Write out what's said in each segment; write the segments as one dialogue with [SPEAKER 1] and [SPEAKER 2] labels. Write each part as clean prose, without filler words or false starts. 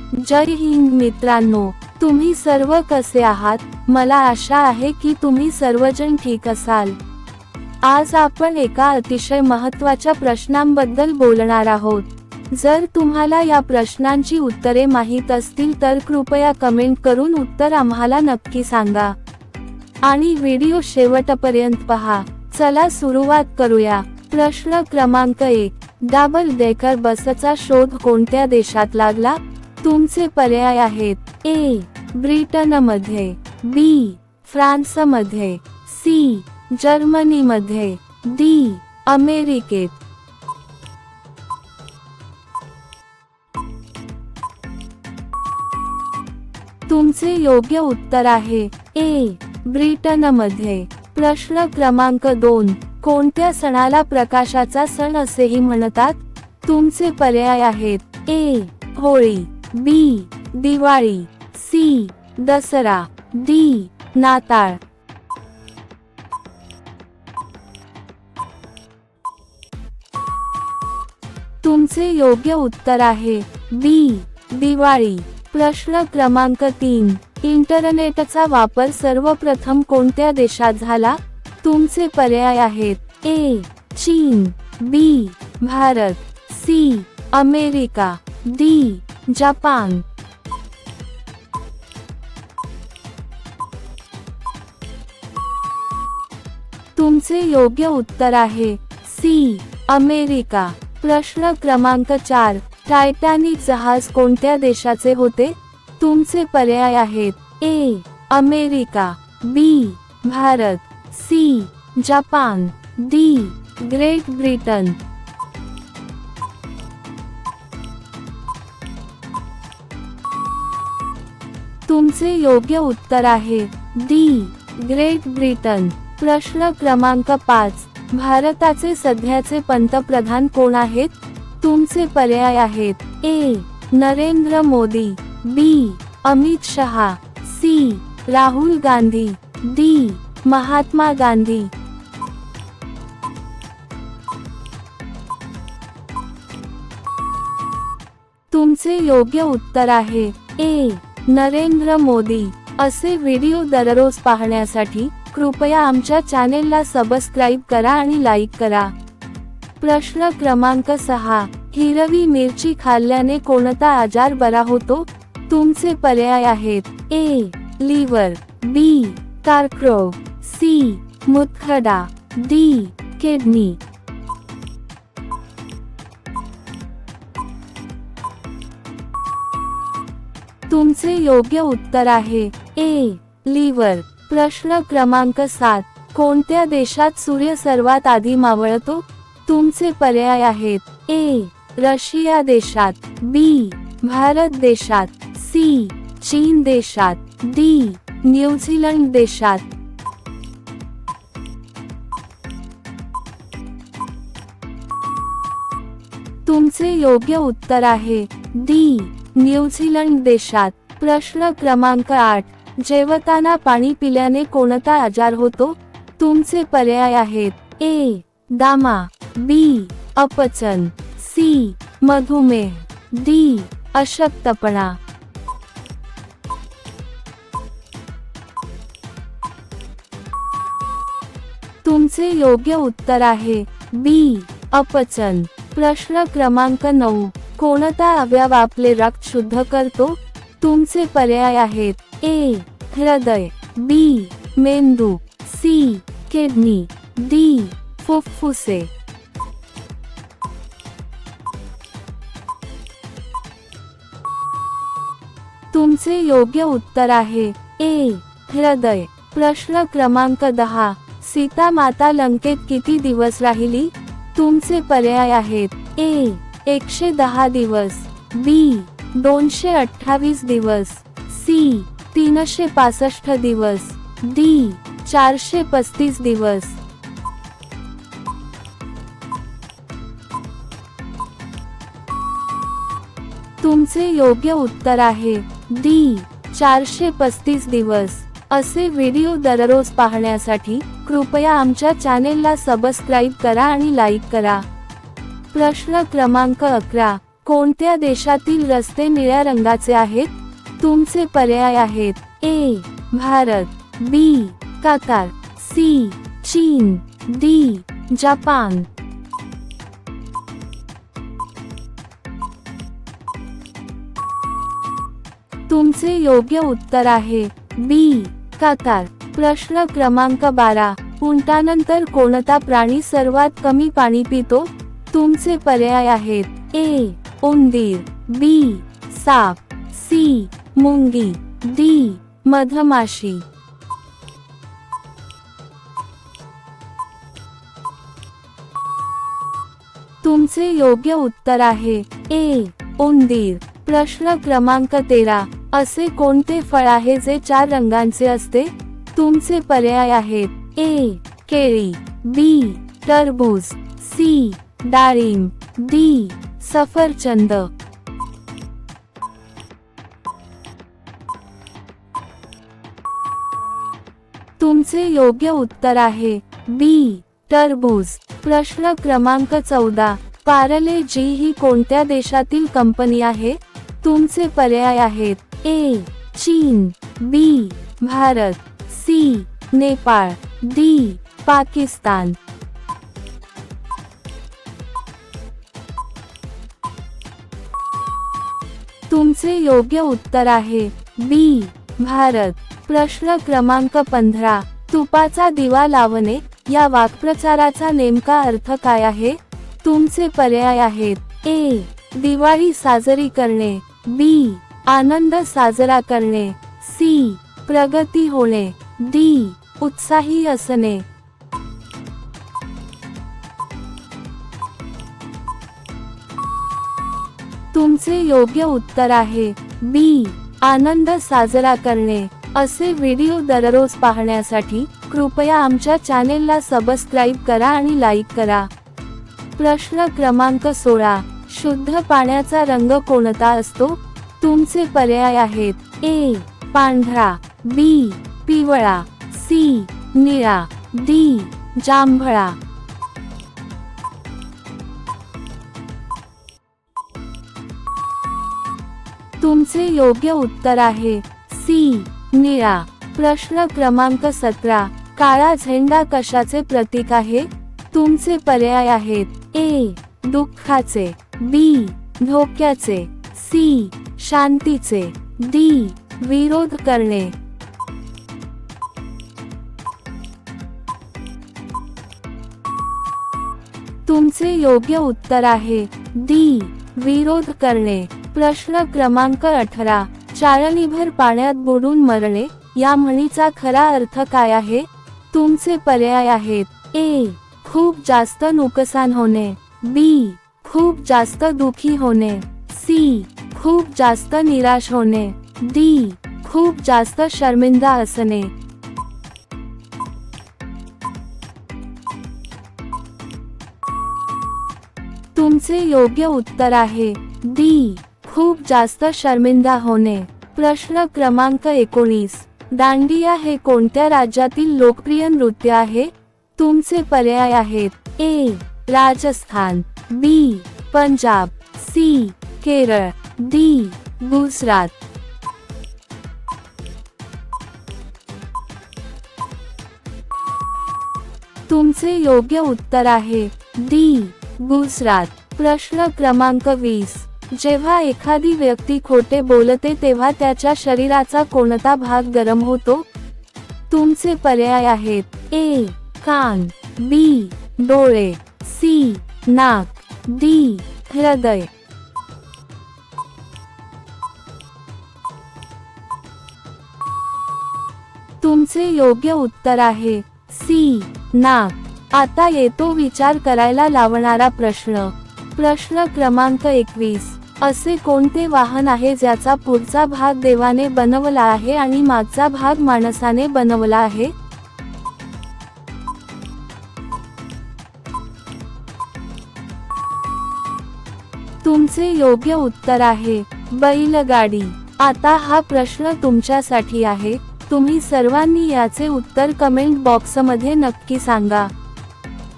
[SPEAKER 1] जय हिंद मित्रांनो, तुम्ही सर्व कसे आहात? मला आशा आहे की तुम्ही सर्वजण ठीक असाल। आज आपण एका अतिशय महत्त्वाच्या प्रश्नांबद्दल बोलणार आहोत। जर तुम्हाला या प्रश्नांची उत्तरे माहित असतील तर कृपया कमेंट करून उत्तर आम्हाला नक्की सांगा आणि व्हिडिओ शेवटपर्यंत पहा। चला सुरुवात करूया। प्रश्न क्रमांक 1, डबल डेकर बसचा शोध कोणत्या देशात लागला? तुमचे पर्याय आहेत ए ब्रिटनमध्ये, बी फ्रान्समध्ये, सी जर्मनीमध्ये, डी अमेरिकेत। तुमचे योग्य उत्तर आहे ए ब्रिटनमध्ये। प्रश्न क्रमांक 2, कोणत्या सणाला प्रकाशाचा सण असेही म्हणतात? तुमचे पर्याय आहेत ए होळी, बी दिवाळी, सी दसरा, डी नाताळ। तुमचे योग्य उत्तर आहे बी दिवाळी। प्रश्न क्रमांक 3, इंटरनेटचा वापर सर्वप्रथम कोणत्या देशात झाला? तुमचे पर्याय आहेत ए चीन, B Bharat, C America, D Japan. तुमचे योग्य उत्तर आहे सी अमेरिका। प्रश्न क्रमांक 4, टायटॅनिक जहाज कोणत्या देशाचे होते? तुमचे पर्याय आहेत A America, B Bharat, C Japan, D Great Britain. तुमचे योग्य उत्तर आहे डी ग्रेट ब्रिटन। प्रश्न क्रमांक 5, भारताचे सध्याचे पंतप्रधान कोण आहेत? तुमचे पर्याय आहेत ए नरेंद्र मोदी, बी अमित शहा, सी राहुल गांधी, डी महात्मा गांधी। तुमचे योग्य उत्तर आहे ए नरेंद्र मोदी। असे व्हिडिओ दररोज पाहण्यासाठी कृपया आमच्या चॅनेलला सबस्क्राईब करा आणि लाईक करा। प्रश्न क्रमांक 6, हिरवी मिरची खाल्ल्याने कोणता आजार बरा होतो? तुमचे पर्याय आहेत ए लिव्हर, बी कर्करोग, सी मूतखडा, डी किडनी। तुमचे योग्य उत्तर आहे ए लिव्हर। प्रश्न क्रमांक 7, कोणत्या देशात सूर्य सर्वात आधी मावळतो? तुमचे पर्याय आहेत ए रशिया देशात, बी भारत देशात, सी चीन देशात, डी न्यूझीलंड देशात। तुमचे योग्य उत्तर आहे डी न्यूझीलंड देशात। प्रश्न क्रमांक 8, जेवताना पाणी पिल्याने कोणता आजार होतो? तुमचे पर्याय आहेत ए दामा, बी अपचन, सी मधुमेह, डी अशक्तपणा। तुमचे योग्य उत्तर आहे बी अपचन। प्रश्न क्रमांक 9, कोणता अवयव आपले रक्त शुद्ध करतो? तुमचे पर्याय आहेत ए हृदय, बी मेंदू, सी किडनी, डी फुफ्फुसे। तुमचे योग्य उत्तर आहे ए हृदय। प्रश्न क्रमांक 10, सीता माता लंकेत किती दिवस राहिली? तुमचे पर्याय आहेत ए 110 दिवस, बी 228 दिवस, सी 365 दिवस, डी 435 दिवस। तुमचे योग्य उत्तर आहे डी 435 दिवस। असे व्हिडिओ दररोज पाहण्यासाठी कृपया आमच्या चॅनेलला सबस्क्राईब करा आणि लाईक करा। प्रश्न क्रमांक 11, कोणत्या देशातील रस्ते निळ्या रंगाचे आहेत? तुमचे पर्याय आहेत: A. Bharat, B. Qatar, C. चीन, डी. जपान. तुमचे योग्य उत्तर आहे बी. कतार. प्रश्न क्रमांक 12. उंटानंतर कोणता प्राणी सर्वात कमी पाणी पितो? तुमचे पर्याय आहेत: ए. उंदीर, बी. साप, सी. मुंगी, डी. मधमाशी. तुमचे योग्य उत्तर आहे ए. उंदीर. प्रश्न क्रमांक 13. असे कोणते फळ आहे जे 4 रंगांचे असते? तुमचे पर्याय आहेत: ए. केळी, बी. टरबूज, सी. डाळिंब, डी. सफरचंद. तुमचे योग्य उत्तर आहे बी. टरबूज. प्रश्न क्रमांक 14. पार्ले जी ही कोणत्या देशातील कंपनी आहे? तुमचे पर्याय आहेत: ए. चीन, B. Bharat, C. Nepal, D. Pakistan. तुमचे योग्य उत्तर आहे बी. भारत. प्रश्न क्रमांक 15. तुपाचा दिवा लावणे या वाक्प्रचाराचा नेमका अर्थ काय आहे? तुमचे पर्याय आहेत: ए. दिवाळी साजरी करणे, बी. आनंद साजरा करणे, सी. प्रगती होणे, डी. उत्साही असणे. तुमचे योग्य उत्तर आहे बी. आनंद साजरा करणे. असे व्हिडिओ दररोज पाहण्यासाठी कृपया आमच्या चॅनेलला सबस्क्राईब करा आणि लाईक करा. प्रश्न क्रमांक 16. शुद्ध पाण्याचा रंग कोणता असतो? तुमचे पर्याय आहेत: ए. पांढरा, बी. पिवळा, सी. निळा, डी. जांभळा. तुमचे योग्य उत्तर आहे सी. निळा. प्रश्न क्रमांक 17. काळा झेंडा कशाचे प्रतीक आहे? तुमचे पर्याय आहेत: ए. दुःखाचे, बी. धोक्याचे, सी. शांतीचे, डी. विरोध करणे. तुमचे योग्य उत्तर आहे डी. विरोध करणे. प्रश्न क्रमांक 18. चाळणीभर पाण्यात बुडून मरणे या म्हणीचा खरा अर्थ काय आहे? तुमचे पर्याय आहेत: ए. खूप जास्त नुकसान होणे, बी. खूप जास्त दुखी होणे, सी. खूप जास्त निराश होणे, डी. खूप जास्त शर्मिंदा असणे. तुमचे योग्य उत्तर आहे डी. खूप जास्त शर्मिंदा होणे. प्रश्न क्रमांक 19. दांडिया हे कोणत्या राज्यातील लोकप्रिय नृत्य आहे? तुमचे पर्याय आहेत: ए. राजस्थान, बी. पंजाब, सी. केरळ, डी. गुजरात. तुमचे योग्य उत्तर आहे डी. गुजरात. प्रश्न क्रमांक 20. जेव्हा एखादी व्यक्ती खोटे बोलते तेव्हा त्याच्या शरीराचा कोणता भाग गरम होतो? तुमचे पर्याय आहेत: ए. कान, बी. डोळे, सी. नाक, डी. हृदय. तुमचे योग्य उत्तर आहे सी. नाक. आता येतो विचार करायला लावणारा प्रश्न. प्रश्न क्रमांक 21. असे कोणते वाहन आहे ज्याचा पुढचा भाग देवाने बनवला आहे आणि मागचा भाग माणसाने बनवला आहे? तुमचे योग्य उत्तर आहे बैलगाडी. आता हा प्रश्न तुमच्यासाठी आहे. तुम्ही सर्वांनी याचे उत्तर कमेंट बॉक्समध्ये नक्की सांगा.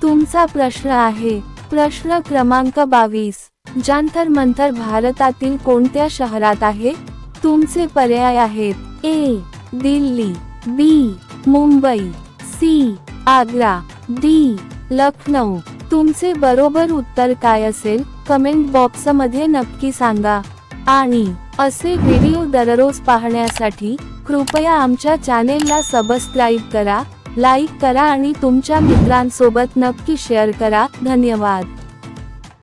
[SPEAKER 1] तुमचा प्रश्न आहे प्रश्न क्रमांक 22. जंतर मंतर भारतातील कोणत्या शहरात आहे? तुमचे पर्याय आहेत ए. दिल्ली, बी. मुंबई, सी. आग्रा, डी. लखनौ. तुमचे बरोबर उत्तर काय असेल कमेंट बॉक्समध्ये नक्की सांगा. आणि असे व्हिडिओ दररोज पाहण्यासाठी कृपया आमच्या चॅनेलला सबस्क्राईब करा, लाईक करा आणि तुमच्या मित्रांसोबत नक्की शेअर करा. धन्यवाद.